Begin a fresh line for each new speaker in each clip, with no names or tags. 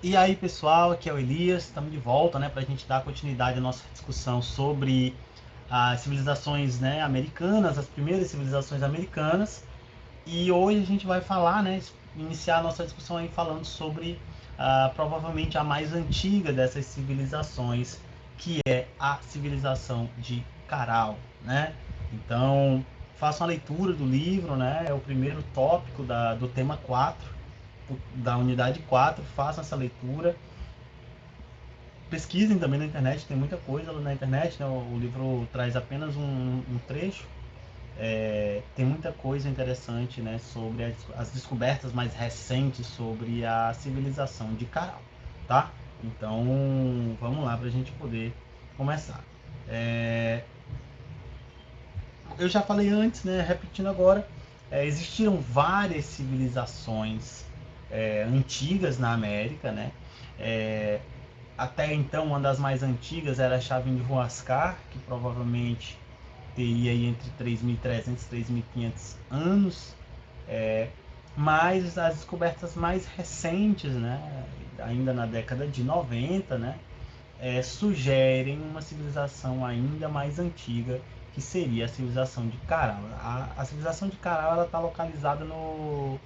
E aí, pessoal, aqui é o Elias, estamos de volta, né, para a gente dar continuidade à nossa discussão sobre as civilizações, né, americanas, as primeiras civilizações americanas. E hoje a gente vai falar, né, iniciar a nossa discussão aí falando sobre provavelmente a mais antiga dessas civilizações, que é a civilização de Caral, né? Então, faça uma leitura do livro, né? É o primeiro tópico do tema 4 da unidade 4, façam essa leitura. Pesquisem também na internet, tem muita coisa na internet, né? O livro traz apenas um trecho. Tem muita coisa interessante, né, sobre as descobertas mais recentes sobre a civilização de Caral, tá? Então, vamos lá para a gente poder começar. É, eu já falei antes, né, repetindo agora, existiram várias civilizações antigas na América, né? É, Até então, uma das mais antigas era a Chavín de Huascar, que provavelmente teria aí entre 3.300 e 3.500 anos. É, mas as descobertas mais recentes, né, ainda na década de 90, né, sugerem uma civilização ainda mais antiga, que seria a civilização de Caral. A civilização de Caral está localizada no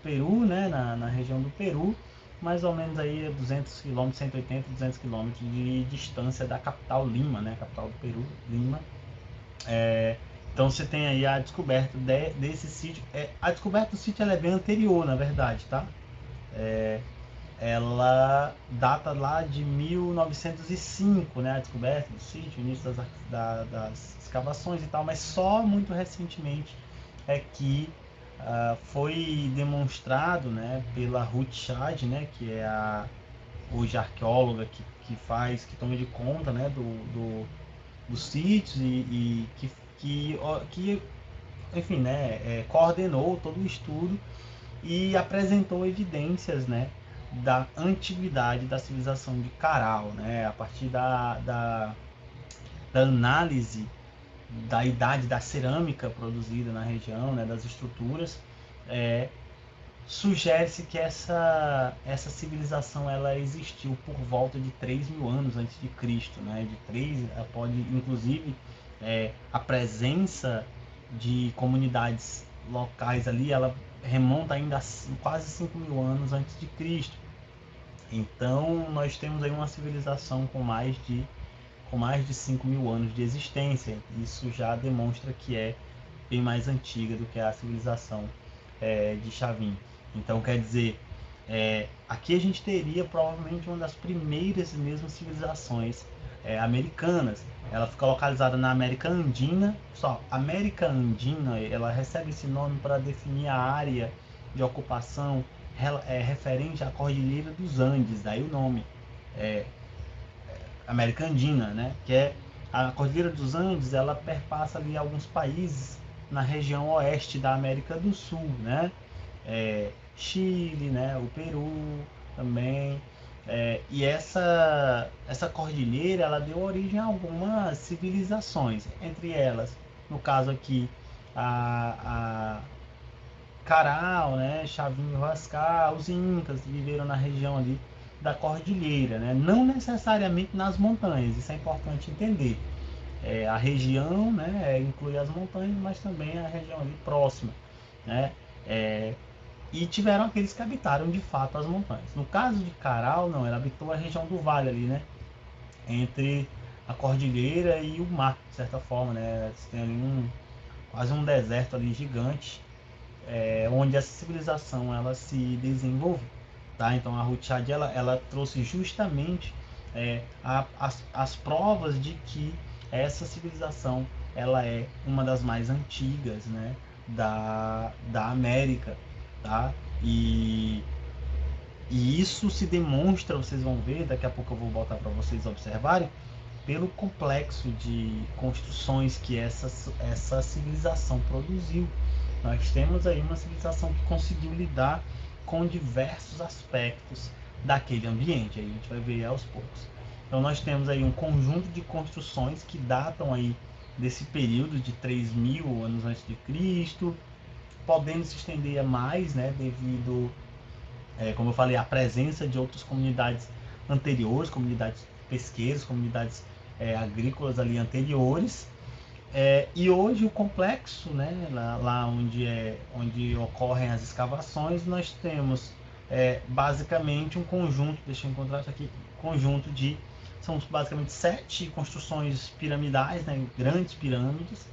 Peru, né, na região do Peru, mais ou menos aí 200 quilômetros, 180, 200 quilômetros de distância da capital Lima, né, capital do Peru, Lima. Então você tem aí a descoberta desse sítio. A descoberta do sítio ela é bem anterior, na verdade, tá? Ela data lá de 1905, né? A descoberta do sítio, o início das escavações e tal, mas só muito recentemente é que foi demonstrado, né, pela Ruth Chad, né, que é a hoje arqueóloga que toma de conta, né, dos sítios que enfim, né, coordenou todo o estudo e apresentou evidências, né, da antiguidade da civilização de Caral, né, a partir da análise da idade da cerâmica produzida na região, né, das estruturas, é, sugere-se que essa civilização ela existiu por volta de 3.000 anos antes de Cristo, né? De 3, pode inclusive a presença de comunidades locais ali, ela remonta ainda a quase 5.000 anos antes de Cristo. Então nós temos aí uma civilização com mais de 5.000 anos de existência. Isso já demonstra que é bem mais antiga do que a civilização de Chavin. Então, quer dizer, aqui a gente teria provavelmente uma das primeiras mesmo civilizações americanas. Ela fica localizada na América Andina. Só, América Andina, ela recebe esse nome para definir a área de ocupação referente à Cordilheira dos Andes, daí o nome. É, América Andina, né? Que é a Cordilheira dos Andes, ela perpassa ali alguns países na região oeste da América do Sul, né? Chile, né? O Peru também. E essa cordilheira, ela deu origem a algumas civilizações, entre elas, no caso aqui, a Caral, né, Chavinho Vascar, os Incas viveram na região ali da cordilheira, né? Não necessariamente nas montanhas, isso é importante entender. A região, né, inclui as montanhas, mas também a região ali próxima, né? E tiveram aqueles que habitaram de fato as montanhas. No caso de Caral, não, ela habitou a região do vale ali, né? Entre a cordilheira e o mar, de certa forma, né? Você tem ali quase um deserto ali gigante, onde essa civilização ela se desenvolveu, tá? Então a Ruchad ela trouxe justamente as provas de que essa civilização ela é uma das mais antigas, né, da América, tá? E isso se demonstra, vocês vão ver, daqui a pouco eu vou botar para vocês observarem, pelo complexo de construções que essa civilização produziu. Nós temos aí uma civilização que conseguiu lidar com diversos aspectos daquele ambiente. Aí a gente vai ver aos poucos. Então nós temos aí um conjunto de construções que datam aí desse período de 3.000 anos antes de Cristo, podendo se estender a mais, né, devido como eu falei, a presença de outras comunidades anteriores, comunidades pesqueiras, comunidades agrícolas ali anteriores. E hoje o complexo, né, lá onde ocorrem as escavações, nós temos basicamente um conjunto, deixa eu encontrar isso aqui, conjunto de, são basicamente 7 construções piramidais, né, grandes pirâmides,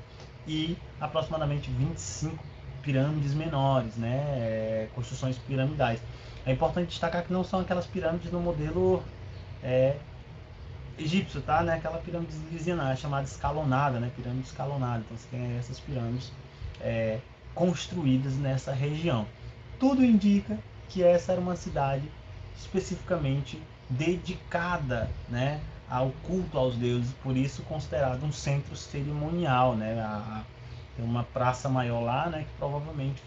e aproximadamente 25 pirâmides menores, né, construções piramidais. É importante destacar que não são aquelas pirâmides no modelo egípcio, tá? Né? Aquela pirâmidezinha chamada escalonada, né? Pirâmide escalonada. Então você tem essas pirâmides construídas nessa região. Tudo indica que essa era uma cidade especificamente dedicada, né, ao culto aos deuses, por isso considerado um centro cerimonial, né? Tem uma praça maior lá, né, que provavelmente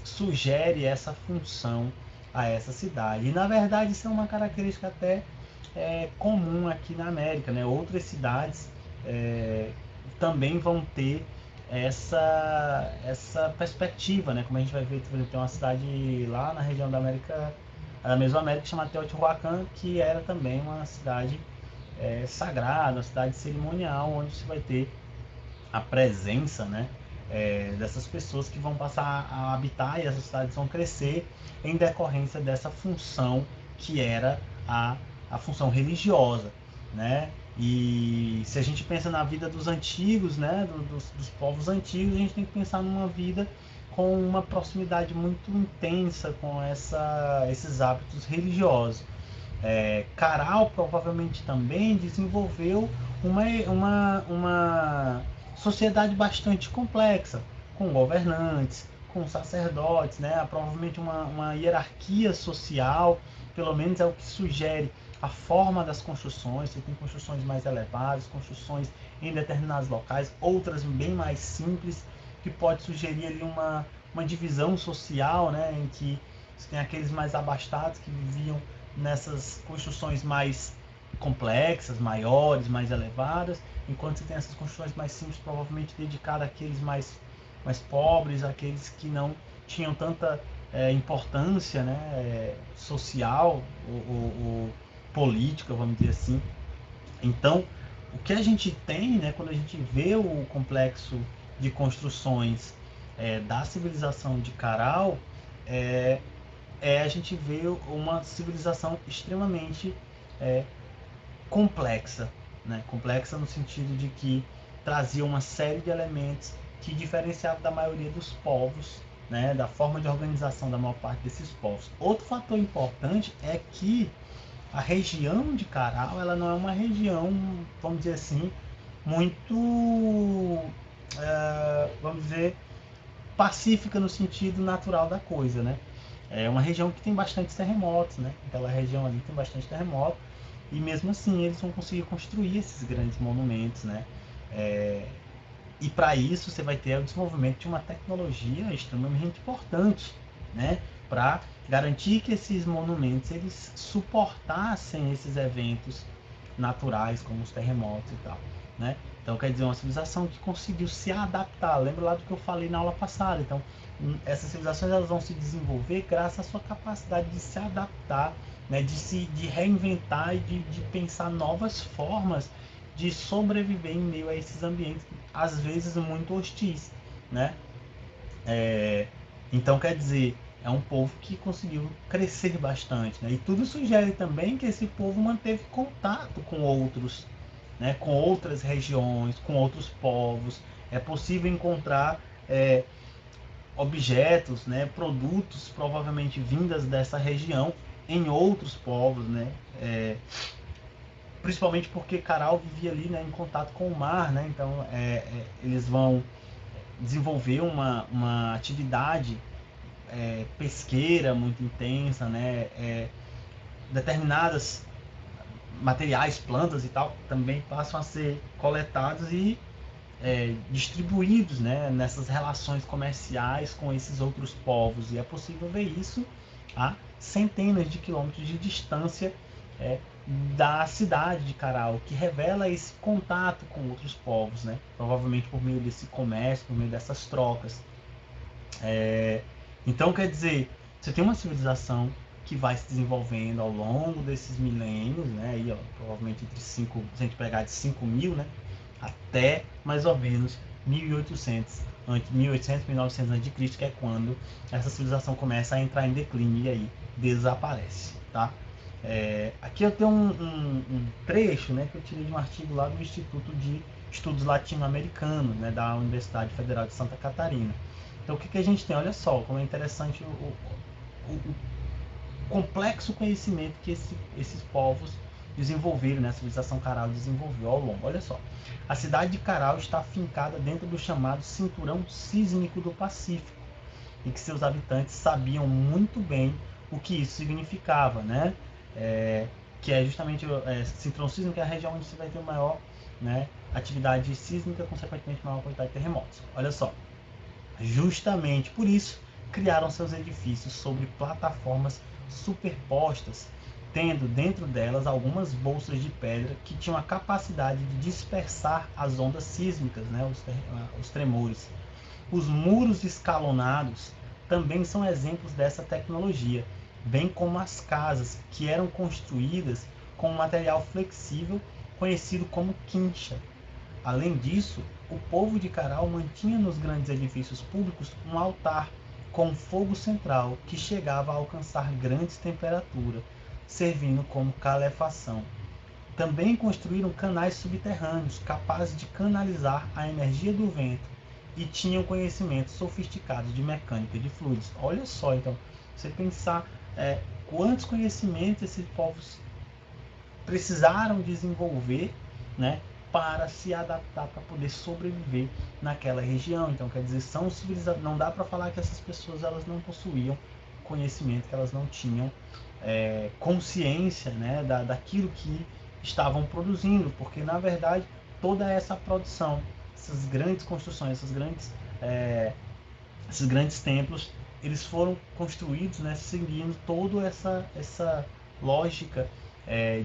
sugere essa função a essa cidade. E na verdade isso é uma característica até comum aqui na América, né? Outras cidades também vão ter essa perspectiva, né? Como a gente vai ver, por exemplo, tem uma cidade lá na região da América, da Mesoamérica, chamada Teotihuacan, que era também uma cidade sagrada, uma cidade cerimonial, onde você vai ter a presença, né, dessas pessoas que vão passar a habitar, e essas cidades vão crescer em decorrência dessa função que era a função religiosa, né? E se a gente pensa na vida dos antigos, né, dos povos antigos, a gente tem que pensar numa vida com uma proximidade muito intensa com esses hábitos religiosos. Caral provavelmente também desenvolveu uma sociedade bastante complexa, com governantes, com sacerdotes, né? Provavelmente uma hierarquia social, pelo menos é o que sugere a forma das construções. Você tem construções mais elevadas, construções em determinados locais, outras bem mais simples, que pode sugerir ali uma divisão social, né? Em que você tem aqueles mais abastados que viviam nessas construções mais complexas, maiores, mais elevadas, enquanto você tem essas construções mais simples, provavelmente dedicadas àqueles mais pobres, àqueles que não tinham tanta importância, né, social ou política, vamos dizer assim. Então, o que a gente tem, né, quando a gente vê o complexo de construções da civilização de Caral, é, a gente vê uma civilização extremamente é, complexa, né? Complexa no sentido de que trazia uma série de elementos que diferenciavam da maioria dos povos, né? Da forma de organização da maior parte desses povos. Outro fator importante é que a região de Caral, ela não é uma região, vamos dizer assim, muito, vamos dizer, pacífica no sentido natural da coisa, né? É uma região que tem bastante terremotos, né? Aquela região ali tem bastante terremoto, e mesmo assim eles vão conseguir construir esses grandes monumentos, né? E para isso você vai ter o desenvolvimento de uma tecnologia extremamente importante, né? Para garantir que esses monumentos eles suportassem esses eventos naturais como os terremotos e tal, né? Então quer dizer, uma civilização que conseguiu se adaptar. Lembra lá do que eu falei na aula passada? Então essas civilizações elas vão se desenvolver graças à sua capacidade de se adaptar, né? De reinventar e de pensar novas formas de sobreviver em meio a esses ambientes às vezes muito hostis, né? Então quer dizer, é um povo que conseguiu crescer bastante, né? E tudo sugere também que esse povo manteve contato com outros, né? Com outras regiões, com outros povos. É possível encontrar objetos, né? Produtos provavelmente vindas dessa região em outros povos, né? Principalmente porque Caral vivia ali, né, em contato com o mar, né? Então eles vão desenvolver uma atividade pesqueira muito intensa, né? Determinadas materiais, plantas e tal, também passam a ser coletados e distribuídos, né, nessas relações comerciais com esses outros povos. E é possível ver isso a centenas de quilômetros de distância da cidade de Caral, que revela esse contato com outros povos, né? Provavelmente por meio desse comércio, por meio dessas trocas. Então, quer dizer, Você tem uma civilização que vai se desenvolvendo ao longo desses milênios, né? Aí, ó, provavelmente entre 5, se a gente pegar de 5.000, né? Até mais ou menos 1800, 1800, 1900 a.C., que é quando essa civilização começa a entrar em declínio e aí desaparece, tá? Aqui eu tenho um trecho, né, que eu tirei de um artigo lá do Instituto de Estudos Latino-Americanos, né, da Universidade Federal de Santa Catarina. Então, o que a gente tem? Olha só como é interessante o complexo conhecimento que esses povos desenvolveram, né? A civilização Caral desenvolveu ao longo. Olha só, a cidade de Caral está afincada dentro do chamado Cinturão Sísmico do Pacífico, e que seus habitantes sabiam muito bem o que isso significava, né? Que é justamente Cinturão Sísmico, é a região onde você vai ter maior, né, atividade sísmica, consequentemente maior quantidade de terremotos. Olha só, justamente por isso criaram seus edifícios sobre plataformas superpostas, tendo dentro delas algumas bolsas de pedra que tinham a capacidade de dispersar as ondas sísmicas, né, os tremores. Os muros escalonados também são exemplos dessa tecnologia, bem como as casas, que eram construídas com um material flexível conhecido como quincha. Além disso, o povo de Caral mantinha nos grandes edifícios públicos um altar com fogo central que chegava a alcançar grandes temperaturas, servindo como calefação. Também construíram canais subterrâneos capazes de canalizar a energia do vento e tinham conhecimentos sofisticados de mecânica de fluidos. Olha só, então, você pensar quantos conhecimentos esses povos precisaram desenvolver, né, para se adaptar, para poder sobreviver naquela região. Então, quer dizer, são civilizações. Não dá para falar que essas pessoas elas não possuíam conhecimento, que elas não tinham consciência, né, daquilo que estavam produzindo, porque na verdade toda essa produção, essas grandes construções, esses grandes templos, eles foram construídos, né, seguindo toda essa lógica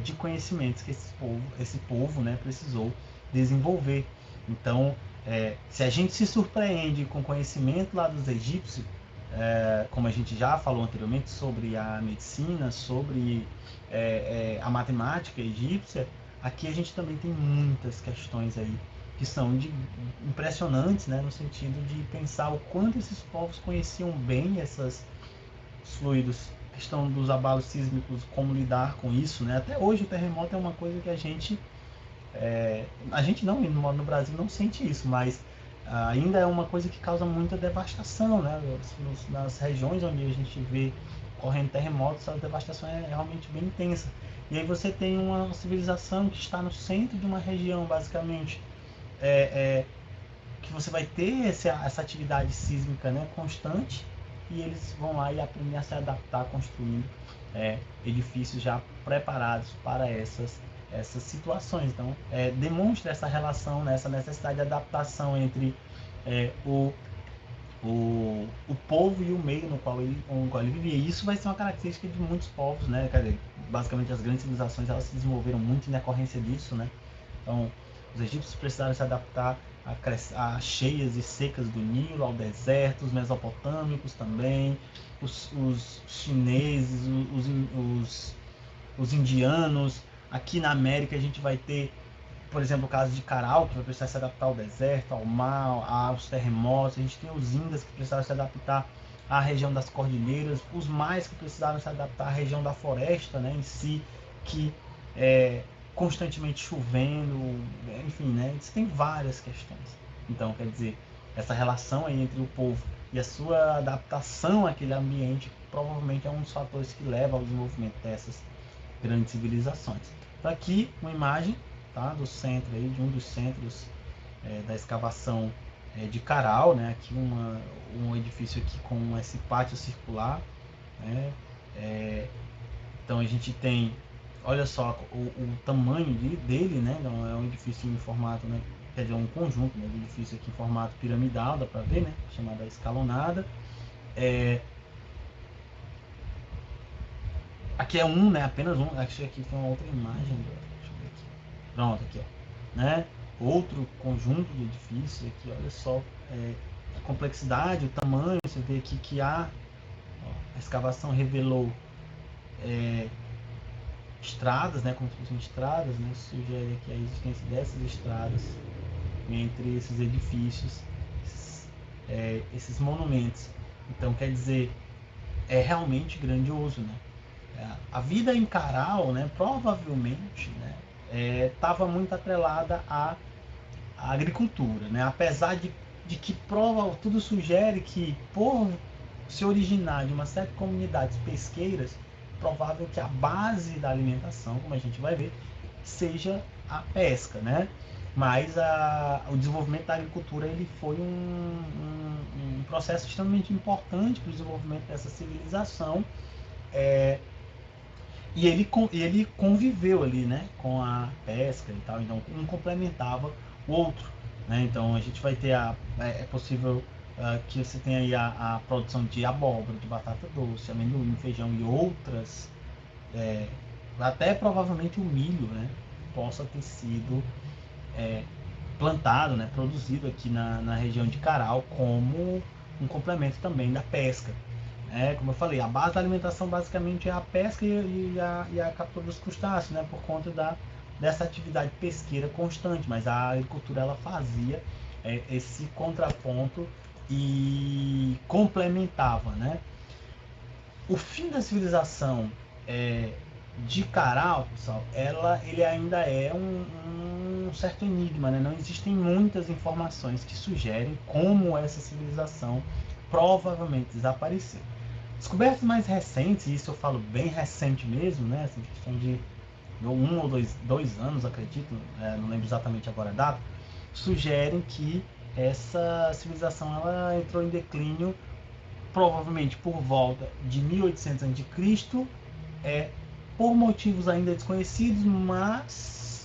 de conhecimentos que esse povo, né, precisou desenvolver. Então, se a gente se surpreende com o conhecimento lá dos egípcios, como a gente já falou anteriormente sobre a medicina, sobre a matemática egípcia, aqui a gente também tem muitas questões aí que são impressionantes, né, no sentido de pensar o quanto esses povos conheciam bem esses fluidos, questão dos abalos sísmicos, como lidar com isso, né? Até hoje o terremoto é uma coisa que a gente não, no Brasil não sente isso, mas ainda é uma coisa que causa muita devastação, né? Nas regiões onde a gente vê correndo terremotos, a devastação é realmente bem intensa. E aí você tem uma civilização que está no centro de uma região, basicamente, que você vai ter essa atividade sísmica, né, constante, e eles vão lá e aprendem a se adaptar, construindo edifícios já preparados para essas situações. Então, demonstra essa relação, né, essa necessidade de adaptação entre o povo e o meio no qual ele vivia. E isso vai ser uma característica de muitos povos, né? Quer dizer, basicamente as grandes civilizações elas se desenvolveram muito em decorrência disso, né? Então, os egípcios precisaram se adaptar a cheias e secas do Nilo, ao deserto, os mesopotâmicos também, os chineses, os indianos. Aqui na América a gente vai ter, por exemplo, o caso de Caral, que vai precisar se adaptar ao deserto, ao mar, aos terremotos. A gente tem os Indas que precisaram se adaptar à região das cordilheiras, os mais que precisaram se adaptar à região da floresta, né, em si, que constantemente chovendo, enfim, né? Isso tem várias questões. Então, quer dizer, essa relação aí entre o povo e a sua adaptação àquele ambiente provavelmente é um dos fatores que leva ao desenvolvimento dessas grandes civilizações. Então, aqui uma imagem, tá, do centro aí, de um dos centros da escavação de Caral, né? Aqui um edifício aqui com esse pátio circular, né? Então a gente tem, olha só o tamanho dele, né? Então, é um edifício em formato, né? Quer dizer, um conjunto, né, de edifício aqui em formato piramidal, dá para ver, né? Chamada escalonada. Aqui é um, né? Apenas um. Acho que aqui tem uma outra imagem. Deixa eu ver aqui. Pronto, aqui, ó. Né? Outro conjunto de edifícios aqui, olha só a complexidade, o tamanho. Você vê aqui que há A escavação revelou estradas, né, como se fossem estradas, né, sugere aqui a existência dessas estradas entre esses edifícios, esses monumentos. Então, quer dizer, é realmente grandioso, né? A vida em Caral, né, provavelmente, né, estava muito atrelada à agricultura, né? Apesar de que tudo sugere que, por se originar de uma série de comunidades pesqueiras, provável que a base da alimentação, como a gente vai ver, seja a pesca, né? Mas o desenvolvimento da agricultura ele foi um processo extremamente importante para o desenvolvimento dessa civilização, e ele conviveu ali, né, com a pesca e tal, então um complementava o outro, né? Então a gente vai ter é possível que você tenha aí a produção de abóbora, de batata doce, amendoim, feijão e outras, até provavelmente o milho, né, possa ter sido plantado, né, produzido aqui na região de Caral como um complemento também da pesca. Como eu falei, a base da alimentação basicamente é a pesca e a captura dos crustáceos, né, por conta dessa atividade pesqueira constante, mas a agricultura ela fazia esse contraponto e complementava, né? O fim da civilização de Caral, pessoal, ele ainda é um certo enigma, né? Não existem muitas informações que sugerem como essa civilização provavelmente desapareceu. Descobertas mais recentes, e isso eu falo bem recente mesmo, né? Assim, questão de 1 ou 2 anos, acredito, não lembro exatamente agora a data, sugerem que essa civilização ela entrou em declínio provavelmente por volta de 1800 a.C., por motivos ainda desconhecidos, mas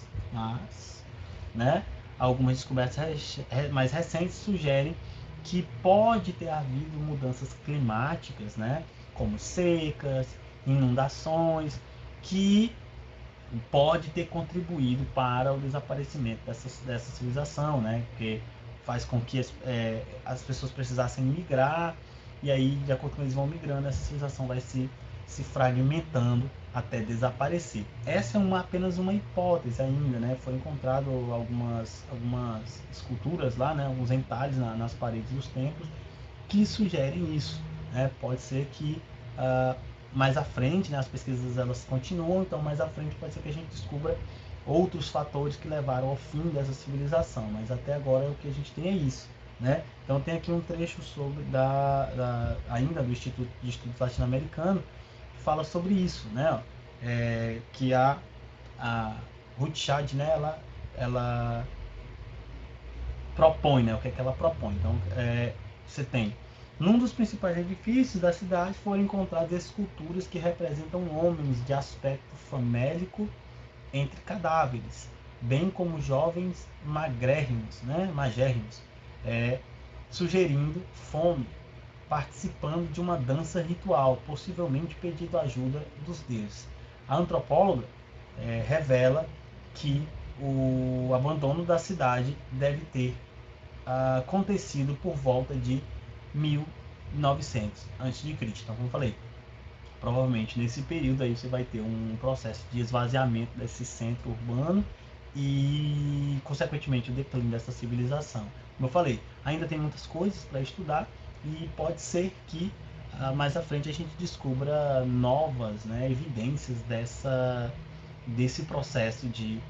né, algumas descobertas mais recentes sugerem que pode ter havido mudanças climáticas, né, como secas, inundações, que pode ter contribuído para o desaparecimento dessa civilização, né, porque faz com que as pessoas precisassem migrar, e aí, de acordo com eles vão migrando, essa civilização vai se fragmentando até desaparecer. Essa é apenas uma hipótese ainda, né? Foi encontrado algumas esculturas lá, né? Alguns entalhes nas paredes dos templos que sugerem isso, né? Pode ser que mais à frente, né, as pesquisas elas continuam, então mais à frente pode ser que a gente descubra outros fatores que levaram ao fim dessa civilização, mas até agora o que a gente tem é isso, né? Então tem aqui um trecho sobre ainda do Instituto de Estudos Latino-Americano que fala sobre isso, né? Que a Ruth Chad, né, ela propõe, né? O que é que ela propõe? Então você tem num dos principais edifícios da cidade foram encontradas esculturas que representam homens de aspecto famélico entre cadáveres, bem como jovens magérrimos, né, sugerindo fome, participando de uma dança ritual, possivelmente pedindo ajuda dos deuses. A antropóloga revela que o abandono da cidade deve ter acontecido por volta de 1900 a.C. Então, como eu falei, provavelmente nesse período aí você vai ter um processo de esvaziamento desse centro urbano e, consequentemente, o declínio dessa civilização. Como eu falei, ainda tem muitas coisas para estudar e pode ser que mais à frente a gente descubra novas, né, evidências desse processo de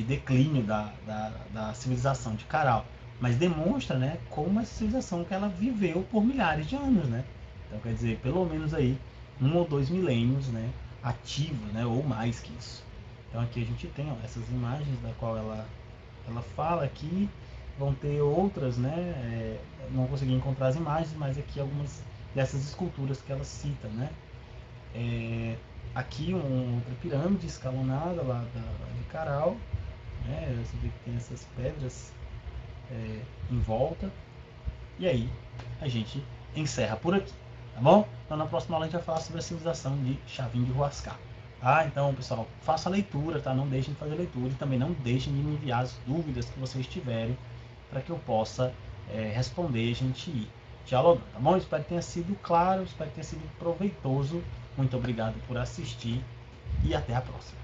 declínio da civilização de Caral. Mas demonstra, né, como essa civilização que ela viveu por milhares de anos, né? Então, quer dizer, pelo menos aí 1 ou 2 milênios, né, ativa, né, ou mais que isso. Então aqui a gente tem essas imagens da qual ela fala aqui, vão ter outras, né, não consegui encontrar as imagens, mas aqui algumas dessas esculturas que ela cita, né. Aqui outra pirâmide escalonada lá de Caral, né, você vê que tem essas pedras em volta, e aí a gente encerra por aqui, tá bom? Então na próxima aula a gente vai falar sobre a civilização de Chavin de Huascar. Então, pessoal, faça a leitura, tá? Não deixem de fazer a leitura e também não deixem de me enviar as dúvidas que vocês tiverem para que eu possa responder e a gente ir dialogando, tá bom? Espero que tenha sido claro, espero que tenha sido proveitoso. Muito obrigado por assistir e até a próxima.